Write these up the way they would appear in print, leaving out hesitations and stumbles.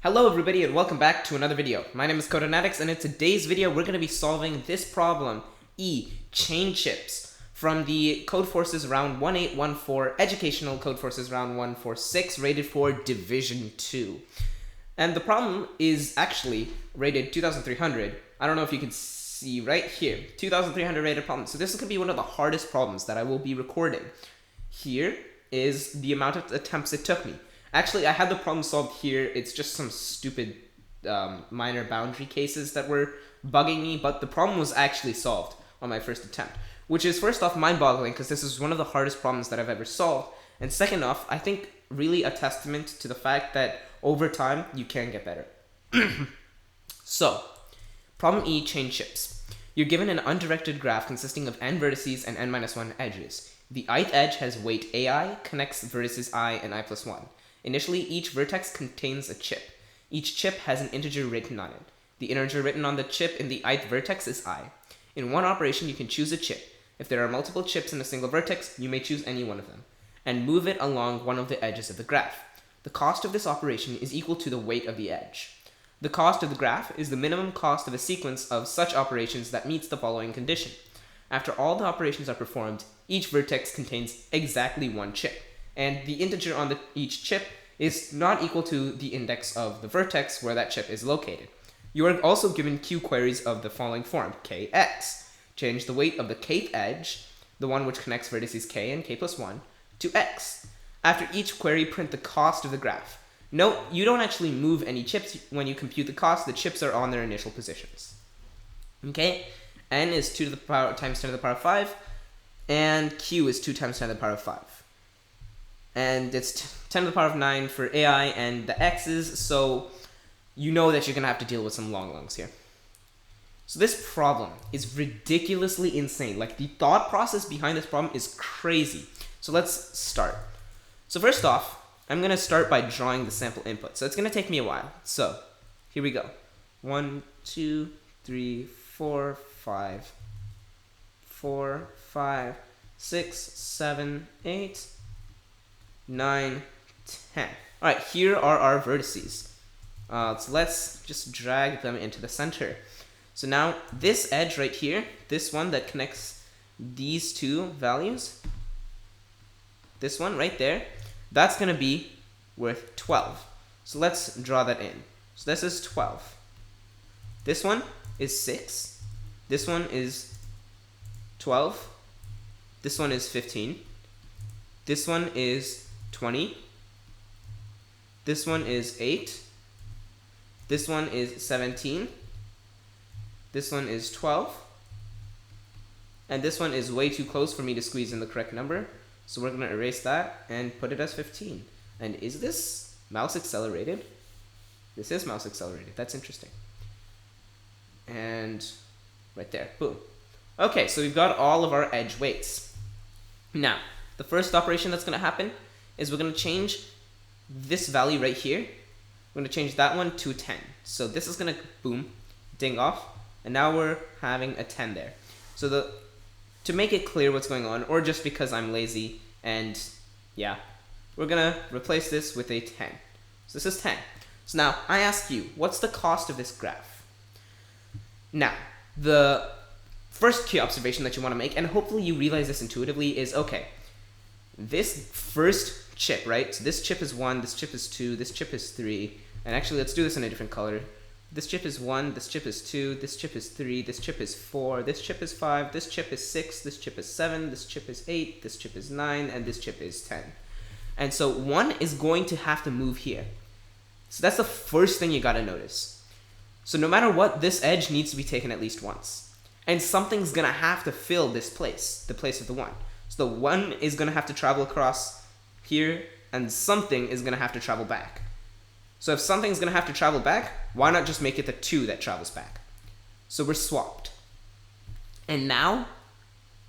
Hello everybody and welcome back to another video. My name is CodeForces and in today's video we're going to be solving this problem, chain chips, from the CodeForces round 1814 educational CodeForces round 146 rated for Division 2. And the problem is actually rated 2300. I don't know if you can see right here, 2300 rated problem. So this is going to be one of the hardest problems that I will be recording. Here is the amount of attempts it took me. Actually, I had the problem solved here. It's just some stupid minor boundary cases that were bugging me, but the problem was actually solved on my first attempt, which is first off mind-boggling because this is one of the hardest problems that I've ever solved, and second off, I think really a testament to the fact that over time you can get better. So, problem E, chain chips. You're given an undirected graph consisting of n vertices and n-1 edges. The ith edge has weight ai, connects vertices I and I plus 1. Initially, each vertex contains a chip. Each chip has an integer written on it. The integer written on the chip in the ith vertex is I. In one operation, you can choose a chip. If there are multiple chips in a single vertex, you may choose any one of them, and move it along one of the edges of the graph. The cost of this operation is equal to the weight of the edge. The cost of the graph is the minimum cost of a sequence of such operations that meets the following condition. After all the operations are performed, each vertex contains exactly one chip, and the integer on each chip is not equal to the index of the vertex where that chip is located. You are also given Q queries of the following form, kx. Change the weight of the kth edge, the one which connects vertices k and k plus 1, to x. After each query, print the cost of the graph. Note, you don't actually move any chips when you compute the cost. The chips are on their initial positions. Okay, n is 2 to the power times 10 to the power 5, and q is 2 times 10 to the power 5. And it's 10 to the power of 9 for AI and the x's, so you know that you're going to have to deal with some longs here. So this problem is ridiculously insane. Like, the thought process behind this problem is crazy. So let's start. So first off, I'm going to start by drawing the sample input. So it's going to take me a while. So here we go. 1, 2, 3, 4, 5, 4, 5, 6, 7, 8, 9, 10. Alright, here are our vertices. So let's just drag them into the center. So now this edge right here, this one that connects these two values, this one right there, that's going to be worth 12. So let's draw that in. So this is 12. This one is 6. This one is 12. This one is 15. This one is 20. This one is 8. This one is 17. This one is 12. And this one is way too close for me to squeeze in the correct number. So we're going to erase that and put it as 15. And is this mouse accelerated? This is mouse accelerated. That's interesting. And right there. Boom. Okay, so we've got all of our edge weights. Now, the first operation that's going to happen is we're going to change this value right here. We're going to change that one to 10. So this is going to, boom, ding off. And now we're having a 10 there. So to make it clear what's going on, or just because I'm lazy, and yeah, we're going to replace this with a 10. So this is 10. So now I ask you, what's the cost of this graph? Now, the first key observation that you want to make, and hopefully you realize this intuitively, is okay, this first chip, right? So this chip is 1, this chip is 2, this chip is 3, and actually let's do this in a different color. This chip is 1, this chip is 2, this chip is 3, this chip is 4, this chip is 5, this chip is 6, this chip is 7, this chip is 8, this chip is 9, and this chip is 10. And so 1 is going to have to move here. So that's the first thing you gotta notice. So no matter what, this edge needs to be taken at least once. And something's gonna have to fill this place, the place of the 1. So the 1 is gonna have to travel across here, and something is gonna have to travel back. So if something's gonna have to travel back, why not just make it the 2 that travels back? So we're swapped. And now,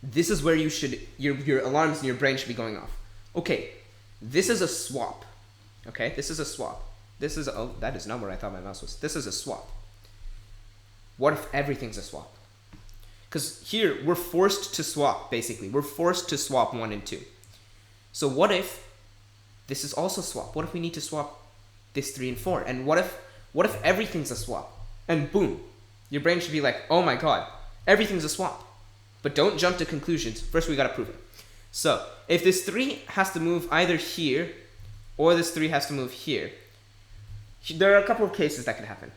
this is where you should, your alarms in your brain should be going off. Okay, this is a swap. Okay, this is a swap. This is, oh, that is not where I thought my mouse was. This is a swap. What if everything's a swap? Because here, we're forced to swap, basically. We're forced to swap 1 and 2. So what if this is also swap? What if we need to swap this 3 and 4. And what if everything's a swap? And boom, your brain should be like, oh my god, everything's a swap. But don't jump to conclusions. First, we gotta prove it. So if this 3 has to move either here or this 3 has to move here, there are a couple of cases that could happen.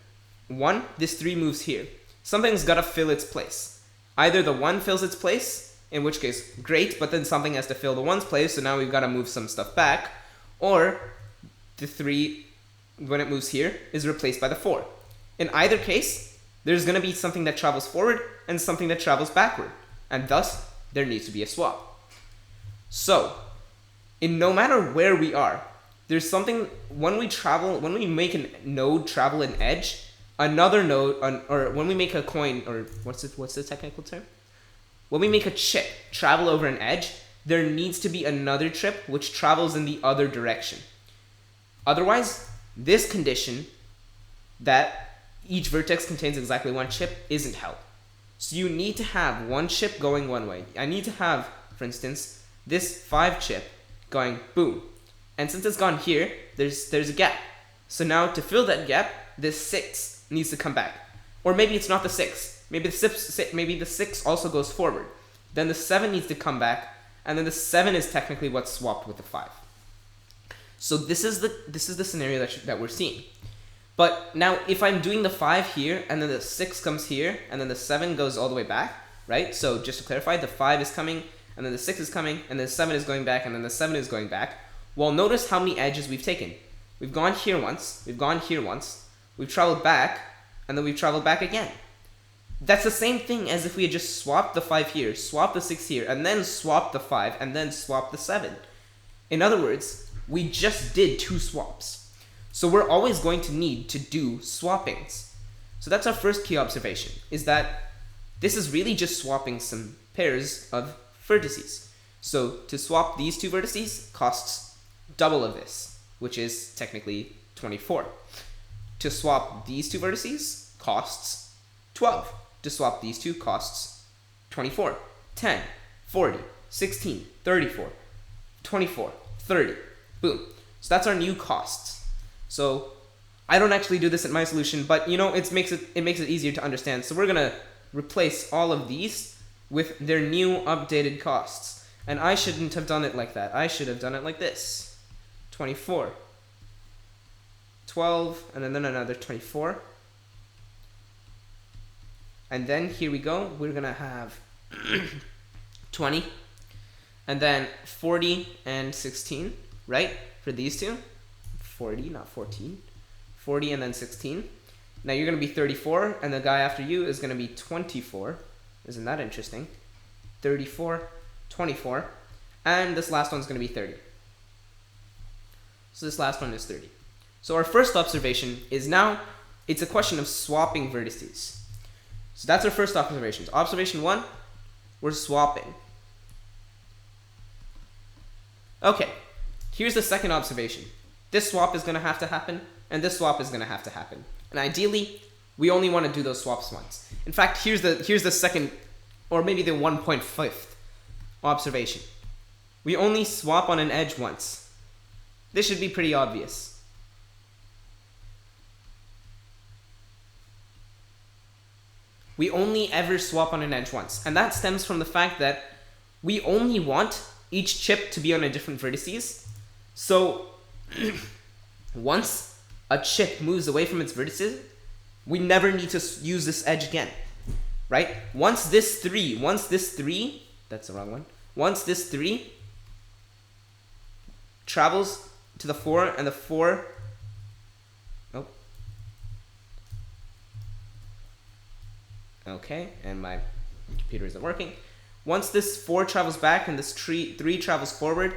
1, this 3 moves here. Something's gotta fill its place. Either the 1 fills its place, in which case, great, but then something has to fill the 1's place, so now we've gotta move some stuff back. Or the 3, when it moves here, is replaced by the 4. In either case, there's gonna be something that travels forward and something that travels backward. And thus, there needs to be a swap. So, no matter where we are, there's something, when we make a node travel an edge, another node, or when we make a coin, or what's the technical term? When we make a chip travel over an edge, there needs to be another chip which travels in the other direction. Otherwise, this condition that each vertex contains exactly 1 chip isn't held. So you need to have 1 chip going one way. I need to have, for instance, this 5 chip going boom. And since it's gone here, there's a gap. So now to fill that gap, this 6 needs to come back. Or maybe it's not the 6. Maybe the 6 also goes forward. Then the 7 needs to come back, and then the 7 is technically what's swapped with the 5. So this is the scenario that we're seeing. But now if I'm doing the 5 here, and then the 6 comes here, and then the 7 goes all the way back, right? So just to clarify, the 5 is coming, and then the 6 is coming, and then the 7 is going back, and then the 7 is going back. Well, notice how many edges we've taken. We've gone here once, we've gone here once, we've traveled back, and then we've traveled back again. That's the same thing as if we had just swapped the 5 here, swapped the 6 here, and then swapped the 5, and then swapped the 7. In other words, we just did 2 swaps. So we're always going to need to do swappings. So that's our first key observation, is that this is really just swapping some pairs of vertices. So to swap these 2 vertices costs double of this, which is technically 24. To swap these 2 vertices costs 12. To swap these 2 costs 24, 10, 40, 16, 34, 24, 30. Boom. So that's our new costs. So I don't actually do this in my solution, but it makes it easier to understand. So we're gonna replace all of these with their new updated costs. And I shouldn't have done it like that. I should have done it like this. 24, 12, and then another 24. And then here we go. We're gonna have 20, and then 40 and 16, right? For these 2. 40, not 14. 40 and then 16. Now you're going to be 34, and the guy after you is going to be 24. Isn't that interesting? 34, 24, and this last one's going to be 30. So this last one is 30. So our first observation is now it's a question of swapping vertices. So that's our first observation. So observation 1, we're swapping. Okay, here's the second observation. This swap is going to have to happen, and this swap is going to have to happen. And ideally, we only want to do those swaps once. In fact, here's the second, or maybe the 1.5th observation. We only swap on an edge once. This should be pretty obvious. We only ever swap on an edge once. And that stems from the fact that we only want each chip to be on a different vertices. So once a chip moves away from its vertices, we never need to use this edge again, right? Once this 3, that's the wrong one. Once this 3 travels to the 4, and the 4, oh. Okay, and my computer isn't working. Once this 4 travels back and this 3 travels forward,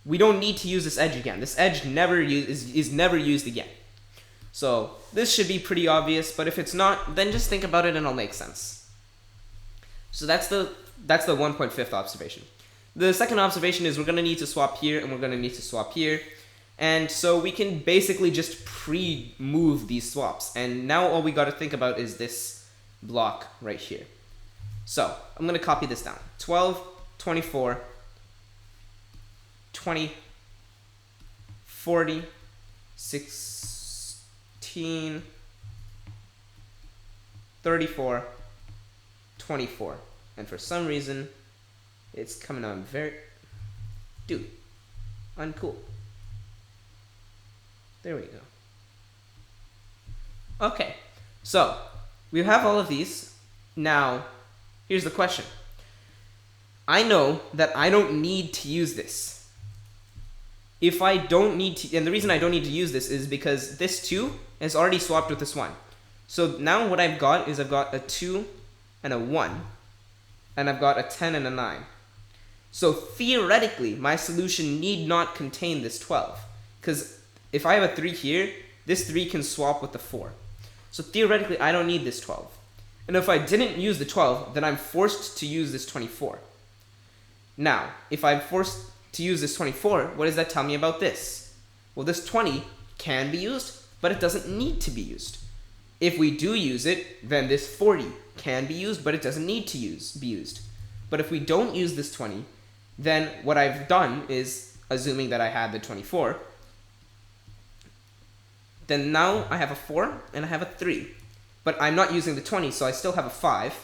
we don't need to use this edge again. This edge is never used again. So this should be pretty obvious, but if it's not, then just think about it and it'll make sense. So that's the 1.5th observation. The second observation is we're going to need to swap here, and we're going to need to swap here. And so we can basically just pre-move these swaps. And now all we got to think about is this block right here. So I'm going to copy this down. 12, 24, 20, 40, 16, 34, 24. And for some reason, it's coming on very... Dude, uncool. There we go. Okay, so we have all of these. Now, here's the question. I know that I don't need to use this. If I don't need to, and the reason I don't need to use this is because this 2 is already swapped with this 1. So now what I've got is I've got a 2 and a 1, and I've got a 10 and a 9. So theoretically, my solution need not contain this 12, because if I have a 3 here, this 3 can swap with the 4. So theoretically, I don't need this 12. And if I didn't use the 12, then I'm forced to use this 24. Now, if I'm forced to use this 24, what does that tell me about this? Well, this 20 can be used, but it doesn't need to be used. If we do use it, then this 40 can be used, but it doesn't need to be used. But if we don't use this 20, then what I've done is, assuming that I had the 24, then now I have a 4 and I have a 3. But I'm not using the 20, so I still have a 5.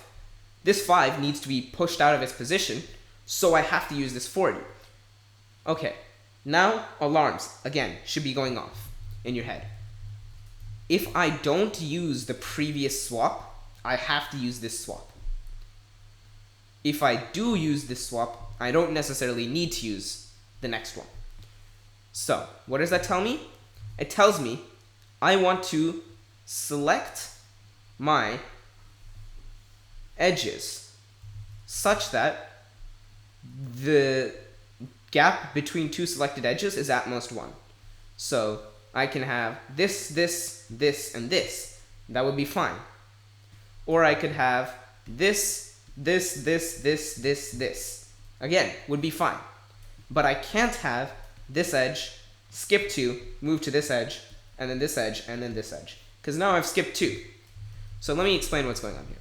This 5 needs to be pushed out of its position, so I have to use this 40. Okay, now alarms, again, should be going off in your head. If I don't use the previous swap, I have to use this swap. If I do use this swap, I don't necessarily need to use the next one. So, what does that tell me? It tells me I want to select my edges such that the gap between 2 selected edges is at most 1. So I can have this, this, this, and this. That would be fine. Or I could have this, this, this, this, this, this. Again, would be fine. But I can't have this edge, skip 2, move to this edge, and then this edge, and then this edge. Because now I've skipped 2. So let me explain what's going on here.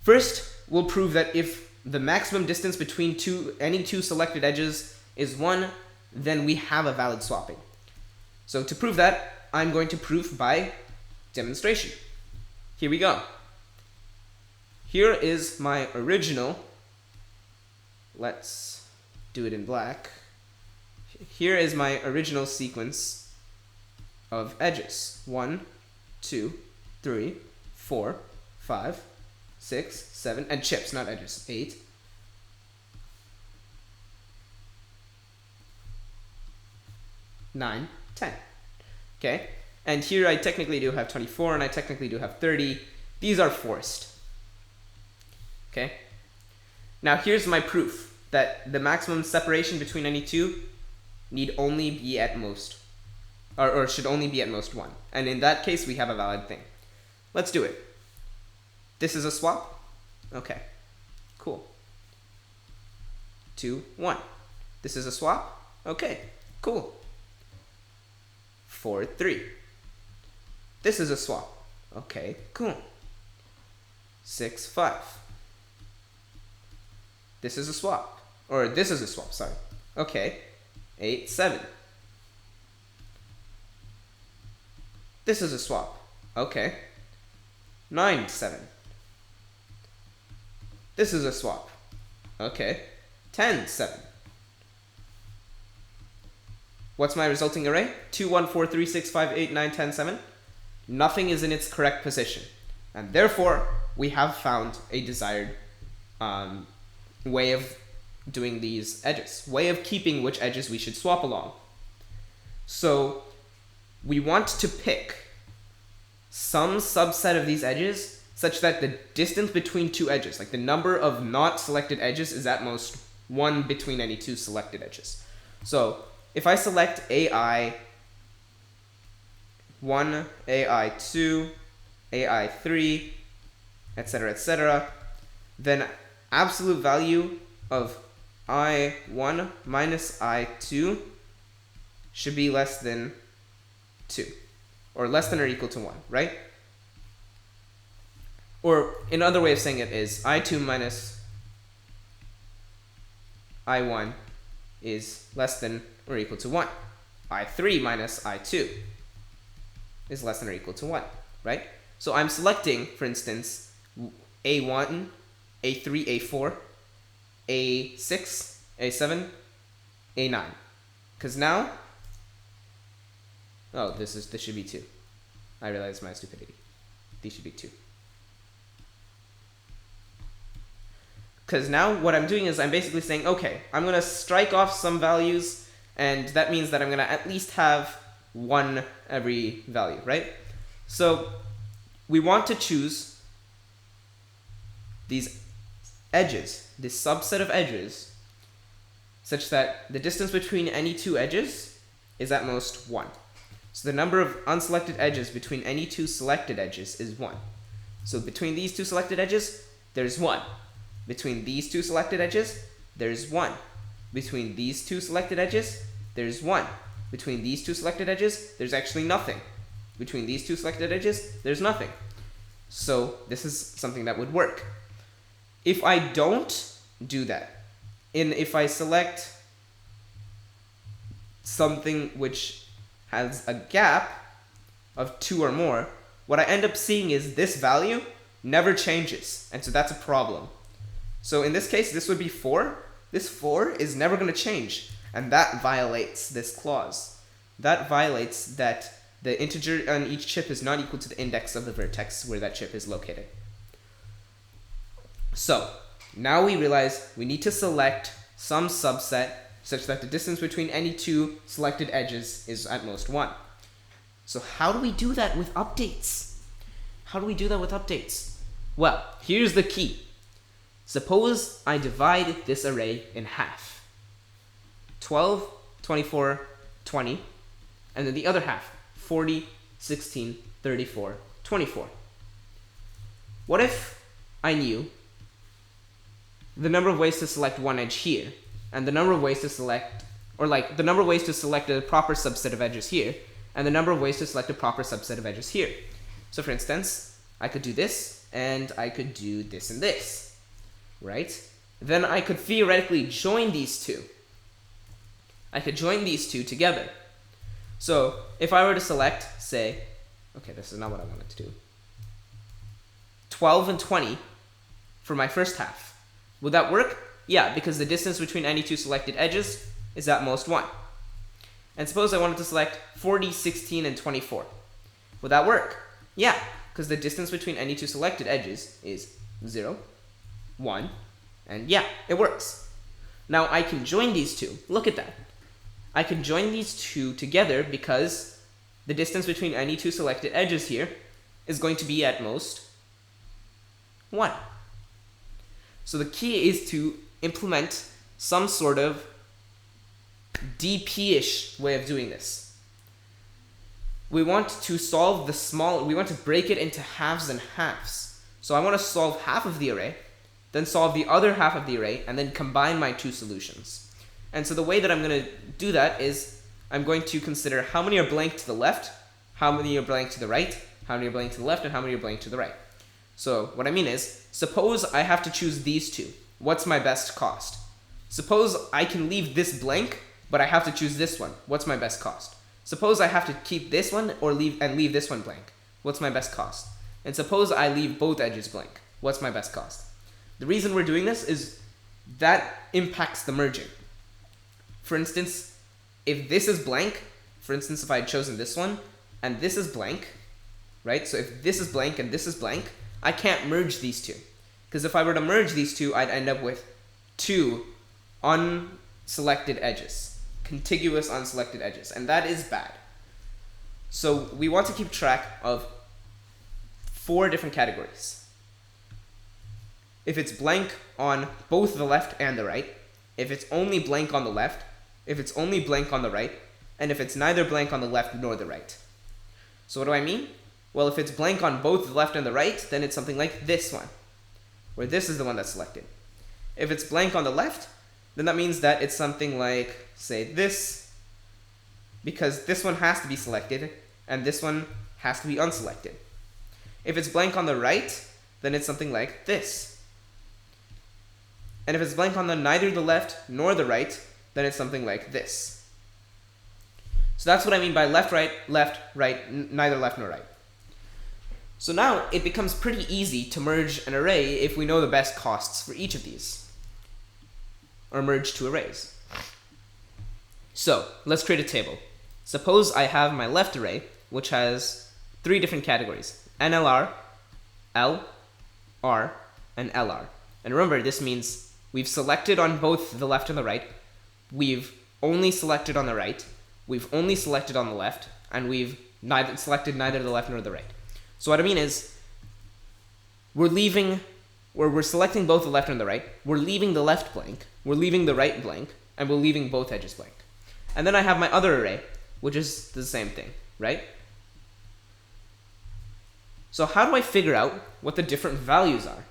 First, we'll prove that if the maximum distance between any two selected edges is 1, then we have a valid swapping. So to prove that, I'm going to prove by demonstration. Here we go. Here is my original. Let's do it in black. Here is my original sequence of edges. 1, 2, 3, 4, 5, 6, 7, and chips, not edges. 8. 9, 10. Okay? And here I technically do have 24, and I technically do have 30. These are forced. Okay? Now here's my proof that the maximum separation between any two need only be at most, or should only be at most 1. And in that case, we have a valid thing. Let's do it. This is a swap? Okay, cool. 2, 1. This is a swap? Okay, cool. 4, 3. This is a swap. Okay, cool. 6, 5. This is a swap. Or this is a swap, sorry. Okay, 8, 7. This is a swap. Okay. 9, 7. This is a swap. Okay. 10, 7. What's my resulting array? 2, 1, 4, 3, 6, 5, 8, 9, 10, 7. Nothing is in its correct position. And therefore, we have found a desired way of doing these edges. Way of keeping which edges we should swap along. So, we want to pick some subset of these edges such that the distance between two edges, like the number of not selected edges, is at most 1 between any two selected edges. So if I select AI1, AI2, AI3, etc., then absolute value of I1 minus I2 should be less than 2. Or less than or equal to 1, right? Or another way of saying it is I2 minus I1 is less than or equal to 1. I3 minus I2 is less than or equal to 1, right? So I'm selecting, for instance, A1, A3, A4, A6, A7, A9. Because now, oh, this should be 2. I realize my stupidity. These should be 2. Because now what I'm doing is I'm basically saying, okay, I'm going to strike off some values, and that means that I'm going to at least have 1 every value, right? So we want to choose these edges, this subset of edges, such that the distance between any 2 edges is at most 1. So the number of unselected edges between any 2 selected edges is 1. So between these 2 selected edges, there's 1. Between these 2 selected edges, there's 1. Between these 2 selected edges, there's 1. Between these 2 selected edges, there's actually nothing. Between these 2 selected edges, there's nothing. So this is something that would work. If I don't do that, if I select something which has a gap of 2 or more, what I end up seeing is this value never changes, and so that's a problem. So in this case, this would be 4. This 4 is never going to change, and that violates this clause. That violates that the integer on each chip is not equal to the index of the vertex where that chip is located. So now we realize we need to select some subset such that the distance between any 2 selected edges is at most 1. So how do we do that with updates? How do we do that with updates? Well, here's the key. Suppose I divide this array in half. 12, 24, 20, and then the other half, 40, 16, 34, 24. What if I knew the number of ways to select one edge here, and the number of ways to select, or like the number of ways to select a proper subset of edges here, and the number of ways to select a proper subset of edges here? So for instance, I could do this, and I could do this and this, right? Then I could theoretically join these two. I could join these two together. So if I were to select, say, okay, this is not what I wanted to do, 12 and 20 for my first half. Would that work? Yeah, because the distance between any 2 selected edges is at most 1. And suppose I wanted to select 40, 16, and 24. Would that work? Yeah, because the distance between any 2 selected edges is 0, 1, and yeah, it works. Now I can join these two. Look at that. I can join these two together because the distance between any 2 selected edges here is going to be at most 1. So the key is to implement some sort of DP-ish way of doing this. We want to solve we want to break it into halves and halves. So I want to solve half of the array, then solve the other half of the array, and then combine my 2 solutions. And so the way that I'm going to do that is I'm going to consider how many are blank to the left, how many are blank to the right, how many are blank to the left, and how many are blank to the right. So what I mean is, suppose I have to choose these two. What's my best cost? Suppose I can leave this blank, but I have to choose this one. What's my best cost? Suppose I have to keep this one or leave this one blank. What's my best cost? And suppose I leave both edges blank. What's my best cost? The reason we're doing this is that impacts the merging. For instance, if this is blank, for instance, if I had chosen this one, and this is blank, right? So if this is blank and this is blank, I can't merge these two. Because if I were to merge these two, I'd end up with 2 unselected edges, contiguous unselected edges, and that is bad. So we want to keep track of 4 different categories. If it's blank on both the left and the right, if it's only blank on the left, if it's only blank on the right, and if it's neither blank on the left nor the right. So what do I mean? Well, if it's blank on both the left and the right, then it's something like this one, where this is the one that's selected. If it's blank on the left, then that means that it's something like, say, this, because this one has to be selected, and this one has to be unselected. If it's blank on the right, then it's something like this. And if it's blank on neither the left nor the right, then it's something like this. So that's what I mean by left, right, neither left nor right. So now it becomes pretty easy to merge an array if we know the best costs for each of these, or merge two arrays. So let's create a table. Suppose I have my left array, which has three different categories: NLR, L, R, and LR. And remember, this means we've selected on both the left and the right, we've only selected on the right, we've only selected on the left, and we've selected neither the left nor the right. So what I mean is, we're selecting both the left and the right, we're leaving the left blank, we're leaving the right blank, and we're leaving both edges blank. And then I have my other array, which is the same thing, right? So how do I figure out what the different values are?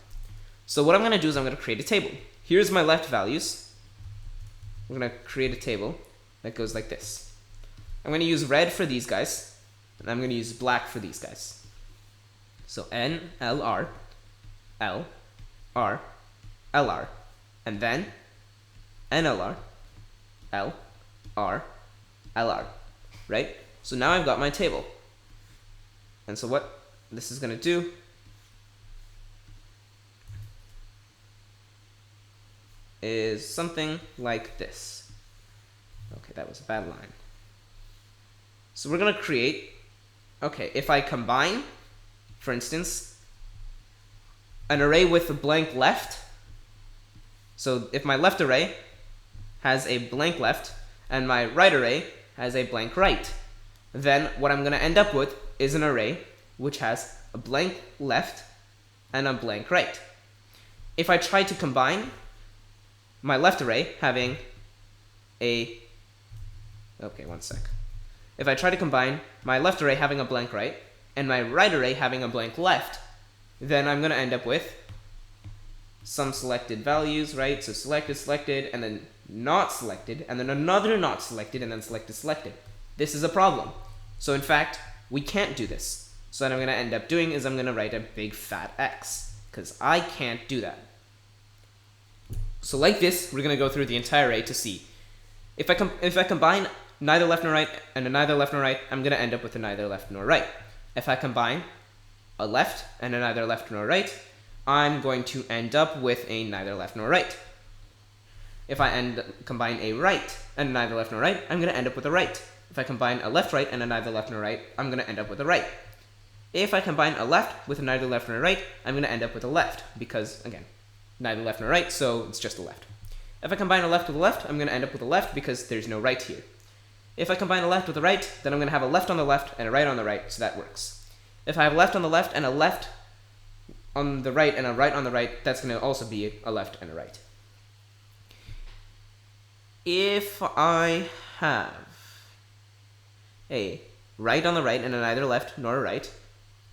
So what I'm going to do is I'm going to create a table. Here's my left values. I'm going to create a table that goes like this. I'm going to use red for these guys, and I'm going to use black for these guys. So N, L, R, L, R, LR, and then NLR, L, R, LR, right? So now I've got my table. And so what this is going to do is something like this. Okay, that was a bad line. So we're going to create, okay, if I combine, for instance, an array with a blank left, so if my left array has a blank left and my right array has a blank right, then what I'm going to end up with is an array which has a blank left and a blank right. If I try to combine my left array having a, okay, one sec. If I try to combine my left array having a blank right and my right array having a blank left, then I'm going to end up with some selected values, right? So selected, selected, and then not selected, and then another not selected, and then selected, selected. This is a problem. So in fact, we can't do this. So what I'm going to end up doing is I'm going to write a big fat X, because I can't do that. So like this, we're going to go through the entire array to see. If I combine neither left nor right and a neither left nor right, I'm going to end up with a neither left nor right. If I combine a left and a neither left nor right, I'm going to end up with a neither left nor right. If I combine a right and a neither left nor right, I'm going to end up with a right. If I combine a left right and a neither left nor right, I'm going to end up with a right. If I combine a left with a neither left nor right, I'm going to end up with a left, because, again, neither left nor right, so it's just a left. If I combine a left with a left, I'm going to end up with a left, because there's no right here. If I combine a left with a right, then I'm going to have a left on the left and a right on the right, so that works. If I have a left on the left and a left on the right and a right on the right, that's going to also be a left and a right. If I have a right on the right and a neither left nor a right,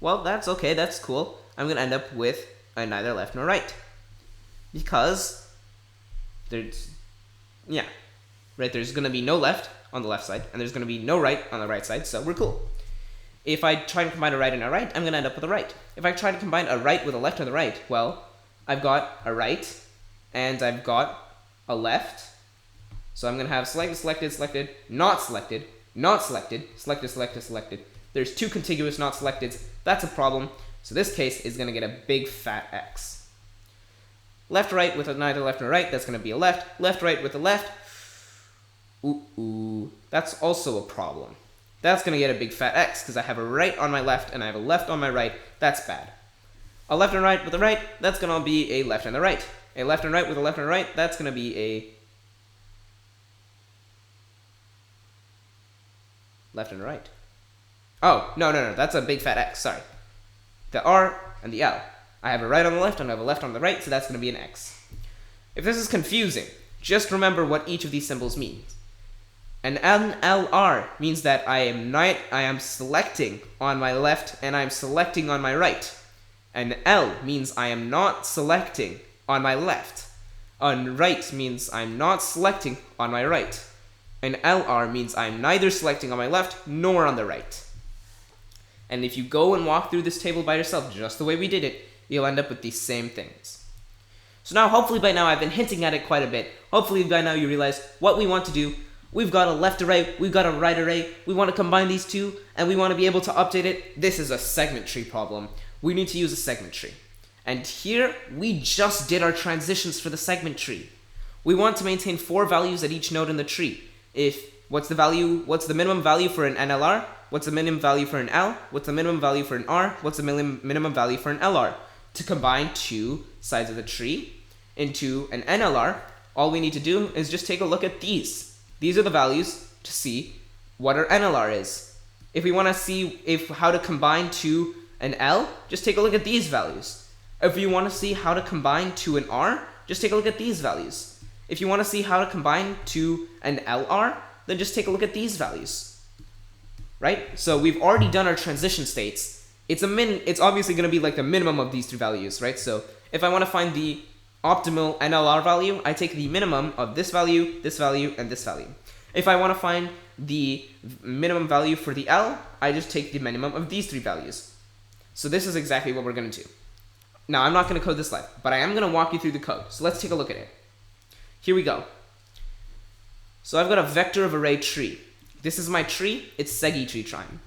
well, that's okay, that's cool. I'm going to end up with a neither left nor right. Because there's going to be no left on the left side, and there's going to be no right on the right side, so we're cool. If I try to combine a right and a right, I'm going to end up with a right. If I try to combine a right with a left on the right, well, I've got a right, and I've got a left, so I'm going to have selected, selected, selected, not selected, not selected, selected, selected, selected. There's two contiguous not selecteds. That's a problem, so this case is going to get a big fat X. Left, right with a neither left nor right, that's going to be a left. Left, right with a left, ooh, that's also a problem. That's going to get a big fat X, because I have a right on my left and I have a left on my right. That's bad. A left and right with a right, that's going to be a left and a right. A left and right with a left and a right, that's going to be a left and a right. Oh, no, that's a big fat X, sorry. The R and the L. I have a right on the left and I have a left on the right, so that's going to be an X. If this is confusing, just remember what each of these symbols means. An NLR means that I am selecting on my left and I'm selecting on my right. An L means I am not selecting on my left. An right means I'm not selecting on my right. An LR means I'm neither selecting on my left nor on the right. And if you go and walk through this table by yourself, just the way we did it, you'll end up with these same things. So now, hopefully by now, I've been hinting at it quite a bit. Hopefully by now you realize what we want to do. We've got a left array, we've got a right array. We want to combine these two, and we want to be able to update it. This is a segment tree problem. We need to use a segment tree. And here, we just did our transitions for the segment tree. We want to maintain 4 values at each node in the tree. What's the minimum value for an NLR? What's the minimum value for an L? What's the minimum value for an R? What's the minimum value for an LR? To combine 2 sides of the tree into an NLR, all we need to do is just take a look at these. These are the values to see what our NLR is. If we want to see how to combine to an L, just take a look at these values. If you want to see how to combine to an R, just take a look at these values. If you want to see how to combine to an LR, then just take a look at these values. Right? So we've already done our transition states. It's obviously going to be like the minimum of these 3 values, right? So if I want to find the optimal NLR value, I take the minimum of this value, and this value. If I want to find the minimum value for the L, I just take the minimum of these 3 values. So this is exactly what we're going to do. Now, I'm not going to code this live, but I am going to walk you through the code. So let's take a look at it. Here we go. So I've got a vector of array tree. This is my tree. It's segi tree time.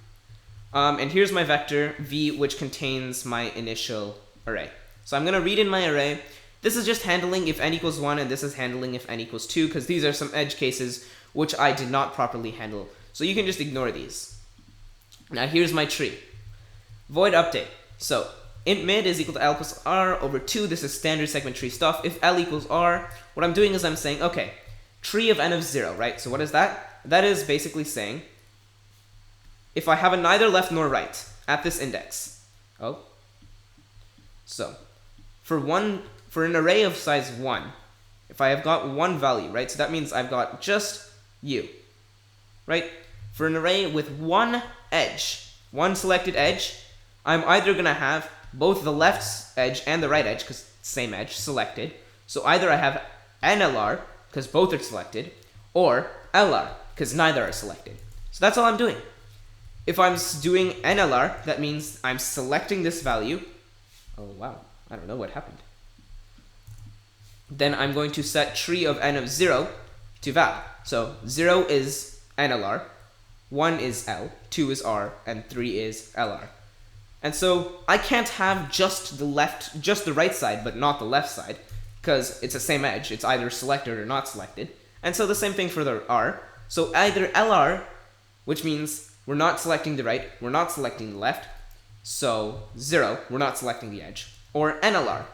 And here's my vector v, which contains my initial array. So I'm going to read in my array. This is just handling if n equals 1, and this is handling if n equals 2, because these are some edge cases which I did not properly handle. So you can just ignore these. Now here's my tree. Void update. So int mid is equal to L plus R over 2. This is standard segment tree stuff. If L equals R, what I'm doing is I'm saying, okay, tree of n of 0, right? So what is that? That is basically saying, if I have a neither left nor right at this index. So for an array of size 1, if I have got 1 value, right? So that means I've got just u, right? For an array with 1 edge, 1 selected edge, I'm either going to have both the left edge and the right edge, because same edge, selected. So either I have NLR, because both are selected, or LR, because neither are selected. So that's all I'm doing. If I'm doing NLR, that means I'm selecting this value. Oh, wow. I don't know what happened. Then I'm going to set tree of n of 0 to val. So 0 is NLR, 1 is L, 2 is R, and 3 is LR. And so I can't have just the right side, but not the left side, because it's the same edge. It's either selected or not selected. And so the same thing for the R. So either LR, which means we're not selecting the right, we're not selecting the left, so 0, we're not selecting the edge. Or NLR,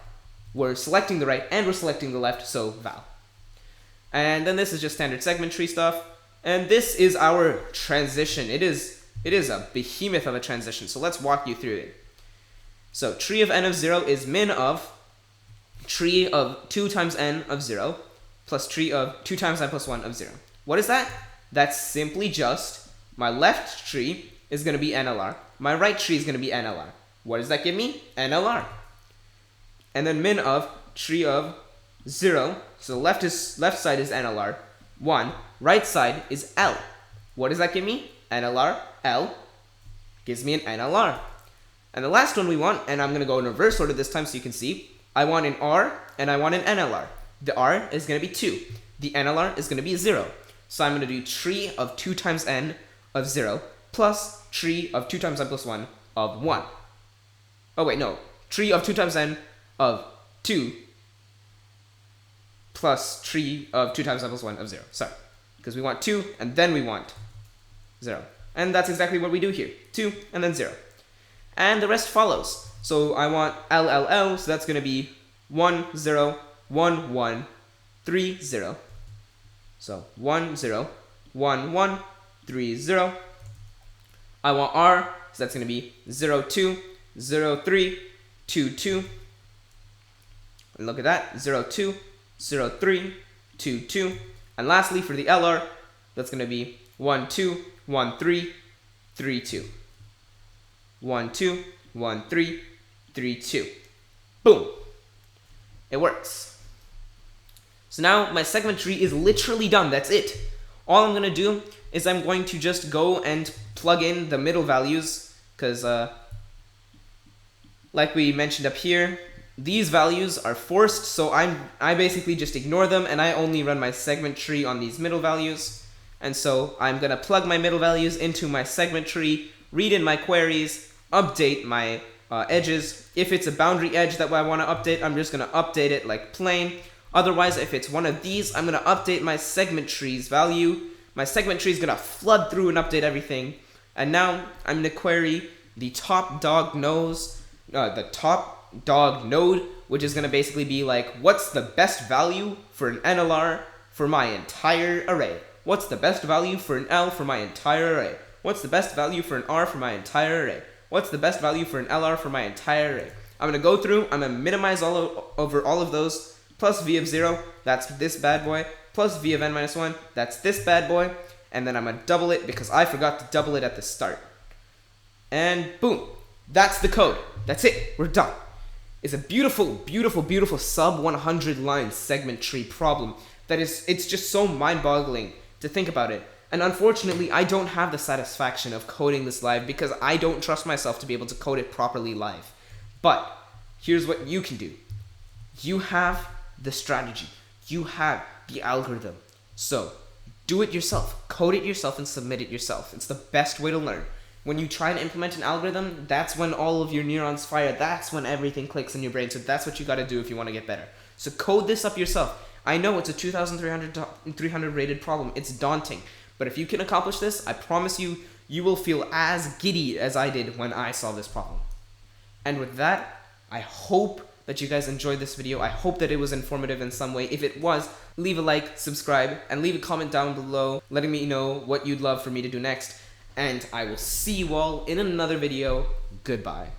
we're selecting the right and we're selecting the left, so val. And then this is just standard segment tree stuff. And this is our transition. It is a behemoth of a transition, so let's walk you through it. So tree of n of 0 is min of tree of 2 times n of 0 plus tree of 2 times n plus 1 of 0. What is that? That's simply just my left tree is going to be NLR. My right tree is going to be NLR. What does that give me? NLR. And then min of tree of 0, so left side is NLR, 1, right side is L. What does that give me? NLR, L, gives me an NLR. And the last one we want, and I'm going to go in reverse order this time so you can see, I want an R and I want an NLR. The R is going to be 2. The NLR is going to be 0. So I'm going to do tree of 2 times n of 0 plus tree of 2 times n plus 1 of 1. Oh wait, no. Tree of 2 times n of 2 plus tree of 2 times n plus 1 of 0. Sorry. Because we want 2 and then we want 0. And that's exactly what we do here. 2 and then 0. And the rest follows. So I want LLL, so that's going to be 1, 0, 1, 1, 3, 0. So 1, 0, 1, 1, 3, 0. I want R, so that's going to be 0, 2, 0, 3, 2, 2. And look at that, 0, 2, 0, 3, 2, 2. And lastly, for the LR, that's going to be 1, 2, 1, 3, 3, 2. 1, 2, 1, 3, 3, 2. Boom. It works. So now my segment tree is literally done. That's it. All I'm going to do is I'm going to just go and plug in the middle values because like we mentioned up here, these values are forced, so I basically just ignore them and I only run my segment tree on these middle values. And so I'm gonna plug my middle values into my segment tree, read in my queries, update my edges. If it's a boundary edge that I want to update, I'm just gonna update it like plain. Otherwise, if it's one of these, I'm gonna update my segment tree's value. My segment tree is gonna flood through and update everything. And now I'm gonna query the top dog node, which is gonna basically be like, what's the best value for an NLR for my entire array? What's the best value for an L for my entire array? What's the best value for an R for my entire array? What's the best value for an LR for my entire array? I'm gonna go through, I'm gonna minimize over all of those, plus v of 0, that's this bad boy, plus v of n minus 1, that's this bad boy, and then I'm gonna double it because I forgot to double it at the start. And boom, that's the code. That's it, we're done. It's a beautiful, beautiful, beautiful sub 100 line segment tree problem that it's just so mind-boggling to think about it. And unfortunately, I don't have the satisfaction of coding this live because I don't trust myself to be able to code it properly live. But here's what you can do. You have the strategy. You have the algorithm. So do it yourself. Code it yourself and submit it yourself. It's the best way to learn. When you try to implement an algorithm, that's when all of your neurons fire. That's when everything clicks in your brain. So that's what you got to do if you want to get better. So code this up yourself. I know it's a 2,300 rated problem. It's daunting. But if you can accomplish this, I promise you, you will feel as giddy as I did when I solved this problem. And with that, I hope that you guys enjoyed this video. I hope that it was informative in some way. If it was, leave a like, subscribe, and leave a comment down below letting me know what you'd love for me to do next. And I will see you all in another video. Goodbye.